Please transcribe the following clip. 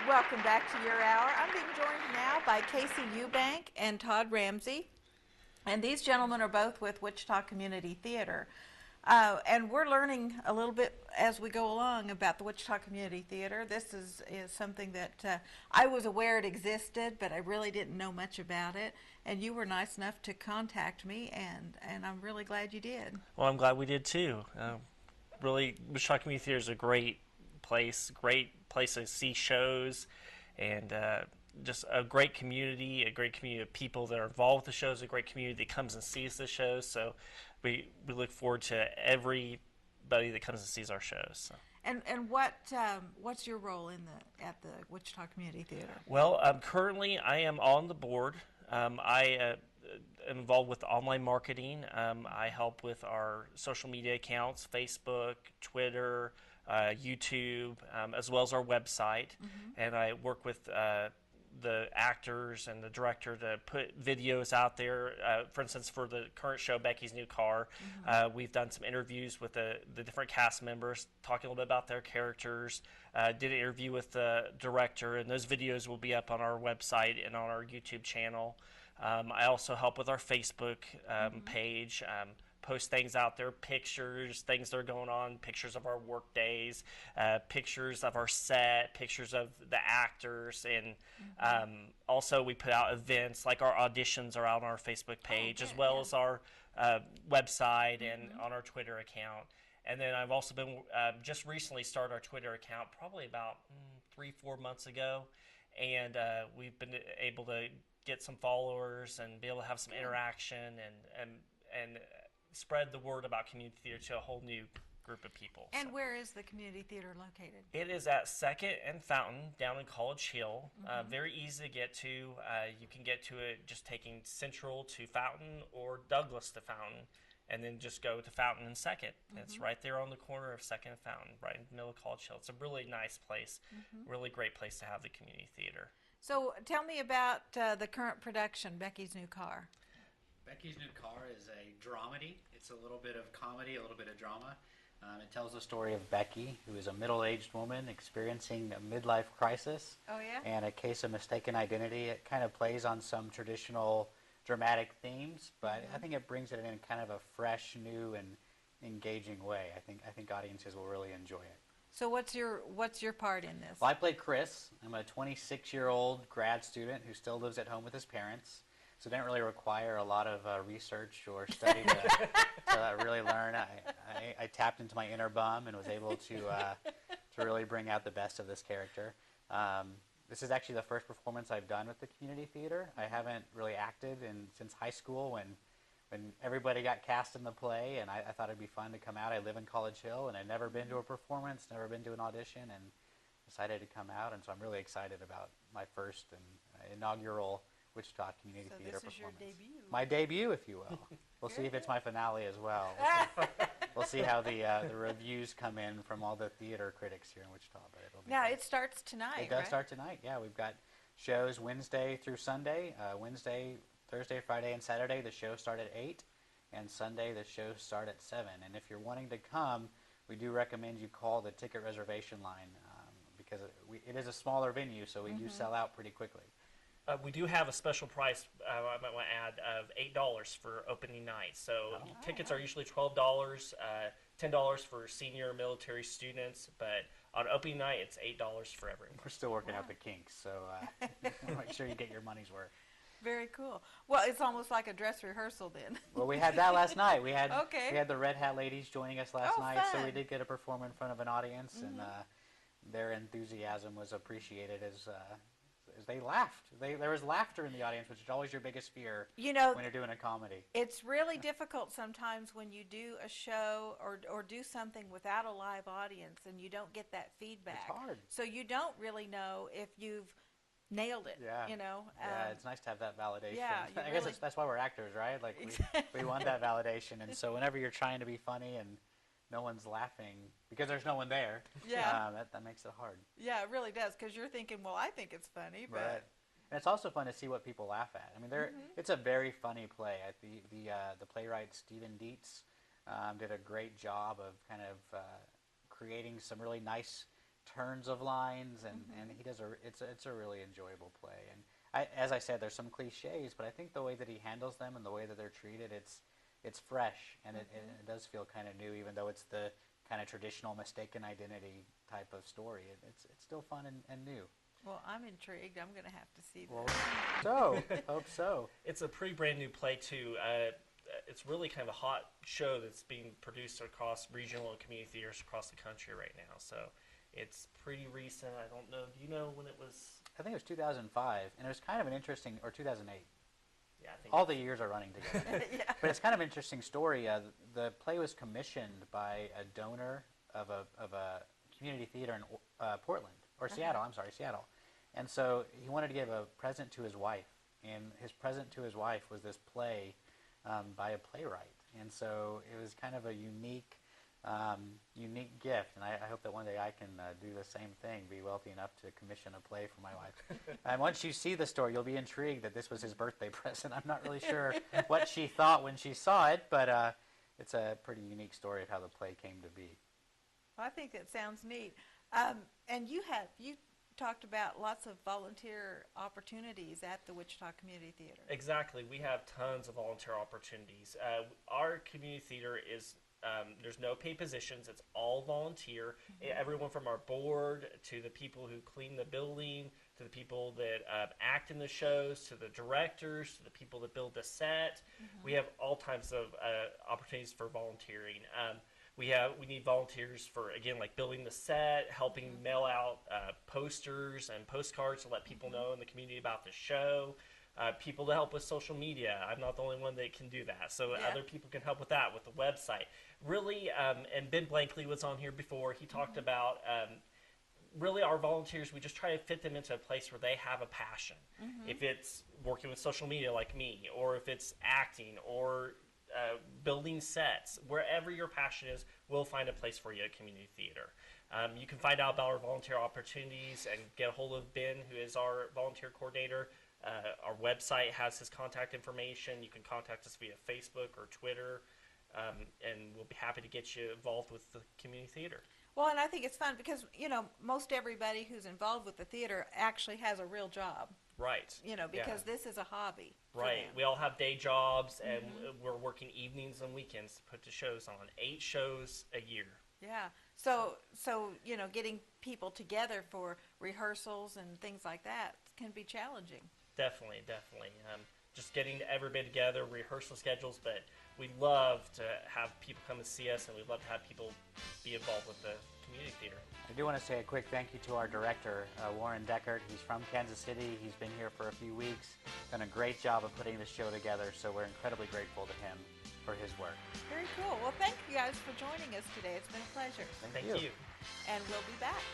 Welcome back to your hour. I'm being joined now by Casey Eubank and Todd Ramsey. And these gentlemen are both with Wichita Community Theater. And we're learning a little bit as we go along about the Wichita Community Theater. This is something that I was aware it existed, but I really didn't know much about it. And you were nice enough to contact me, and I'm really glad you did. Well, I'm glad we did too. Really, Wichita Community Theater is a great place to see shows, and just a great community of people that are involved with the shows, a great community that comes and sees the shows. So we look forward to everybody that comes and sees our shows. So. And what's your role at the Wichita Community Theater? Well, currently I am on the board. I am involved with online marketing. I help with our social media accounts, Facebook, Twitter, YouTube, as well as our website. And I work with the actors and the director to put videos out there. For instance, for the current show, Becky's New Car, we've done some interviews with the different cast members, talking a little bit about their characters. Did an interview with the director, and those videos will be up on our website and on our YouTube channel. I also help with our Facebook page, post things out there, pictures, things that are going on, pictures of our work days, pictures of our set, pictures of the actors, and also we put out events, like our auditions are out on our Facebook page, as well as our website and on our Twitter account. And then I've also been just recently started our Twitter account, probably about 3-4 months ago, and we've been able to get some followers and be able to have some interaction and spread the word about community theater to a whole new group of people. And where is the community theater located? It is at 2nd and Fountain down in College Hill. Very easy to get to. You can get to it just taking Central to Fountain or Douglas to Fountain, and then just go to Fountain and 2nd. It's right there on the corner of 2nd and Fountain, right in the middle of College Hill. It's a really nice place, really great place to have the community theater. So tell me about the current production, Becky's New Car. Becky's New Car is a dramedy. It's a little bit of comedy, a little bit of drama. It tells the story of Becky, who is a middle-aged woman experiencing a midlife crisis and a case of mistaken identity. It kind of plays on some traditional dramatic themes, but I think it brings it in kind of a fresh, new, and engaging way. I think audiences will really enjoy it. So what's your part in this? Well, I play Chris. I'm a 26-year-old grad student who still lives at home with his parents. So it didn't really require a lot of research or study to really learn. I tapped into my inner bum and was able to really bring out the best of this character. This is actually the first performance I've done with the community theater. I haven't really acted since high school when everybody got cast in the play, and I thought it'd be fun to come out. I live in College Hill, and I'd never been to a performance, never been to an audition, and decided to come out. And so I'm really excited about my first and inaugural Wichita Community Theater performance. So this is your debut. My debut, if you will. We'll see if it's my finale as well. We'll see how the reviews come in from all the theater critics here in Wichita. But it'll be Now great. it starts tonight. It does start tonight. Yeah, we've got shows Wednesday through Sunday. Wednesday, Thursday, Friday, and Saturday the shows start at 8, and Sunday the shows start at 7. And if you're wanting to come, we do recommend you call the ticket reservation line because it is a smaller venue, so we do sell out pretty quickly. We do have a special price, I might want to add, of $8 for opening night. So tickets are usually $12, $10 for senior military students, but on opening night, it's $8 for everyone. We're still working out the kinks, so make sure you get your money's worth. Very cool. Well, it's almost like a dress rehearsal then. Well, we had that last night. We had the Red Hat ladies joining us last night, fun. so we did get to perform in front of an audience, and their enthusiasm was appreciated as they laughed. There was laughter in the audience, which is always your biggest fear when you're doing a comedy. It's really difficult sometimes when you do a show or do something without a live audience and you don't get that feedback. It's hard. So you don't really know if you've nailed it. Yeah. Yeah, it's nice to have that validation. Yeah, I guess that's why we're actors, right? Like we want that validation, and so whenever you're trying to be funny and no one's laughing because there's no one there, that makes it hard. Yeah, it really does, because you're thinking, well, I think it's funny, but right. And it's also fun to see what people laugh at. I mean, it's a very funny play. The playwright Stephen Dietz did a great job of kind of creating some really nice turns of lines, and he does it's a really enjoyable play. And as I said, there's some cliches, but I think the way that he handles them and the way that they're treated, it's fresh, and it does feel kind of new, even though it's the kind of traditional mistaken identity type of story. It's still fun and new. Well, I'm intrigued. I'm going to have to see Well, this. so hope so. It's a pretty brand new play too. It's really kind of a hot show that's being produced across regional and community theaters across the country right now. So it's pretty recent. I don't know. Do you know when it was? I think it was 2005, and it was kind of an interesting, or 2008. Yeah, I think All the years are running together. Yeah. But it's kind of an interesting story. The play was commissioned by a donor of a community theater in Portland, or Seattle. I'm sorry, Seattle. And so he wanted to give a present to his wife, and his present to his wife was this play by a playwright. And so it was kind of a unique gift, and I hope that one day I can do the same thing, be wealthy enough to commission a play for my wife. And once you see the story, you'll be intrigued that this was his birthday present. I'm not really sure what she thought when she saw it, but it's a pretty unique story of how the play came to be. Well, I think that sounds neat. And you talked about lots of volunteer opportunities at the Wichita Community Theater. Exactly. We have tons of volunteer opportunities. Our community theater is, there's no paid positions. It's all volunteer. Everyone from our board to the people who clean the building, to the people that act in the shows, to the directors, to the people that build the set. We have all types of opportunities for volunteering. We need volunteers for, again, like building the set, helping mail out posters and postcards to let people know in the community about the show, people to help with social media. I'm not the only one that can do that, so other people can help with that, with the website. Really, and Ben Blankley was on here before. He talked about really our volunteers, we just try to fit them into a place where they have a passion. If it's working with social media like me, or if it's acting, or building sets, wherever your passion is, we'll find a place for you at community theater. You can find out about our volunteer opportunities and get a hold of Ben, who is our volunteer coordinator. Our website has his contact information. You can contact us via Facebook or Twitter, and we'll be happy to get you involved with the community theater. Well, and I think it's fun because, most everybody who's involved with the theater actually has a real job. Right. Because this is a hobby. Right. We all have day jobs, and we're working evenings and weekends to put the shows on. 8 shows a year. Yeah. So getting people together for rehearsals and things like that can be challenging. Definitely. Just getting everybody together, rehearsal schedules, but we love to have people come and see us, and we love to have people be involved with the community theater. I do want to say a quick thank you to our director, Warren Deckert. He's from Kansas City. He's been here for a few weeks, done a great job of putting the show together, so we're incredibly grateful to him for his work. Very cool. Well, thank you guys for joining us today. It's been a pleasure. Thank you. And we'll be back.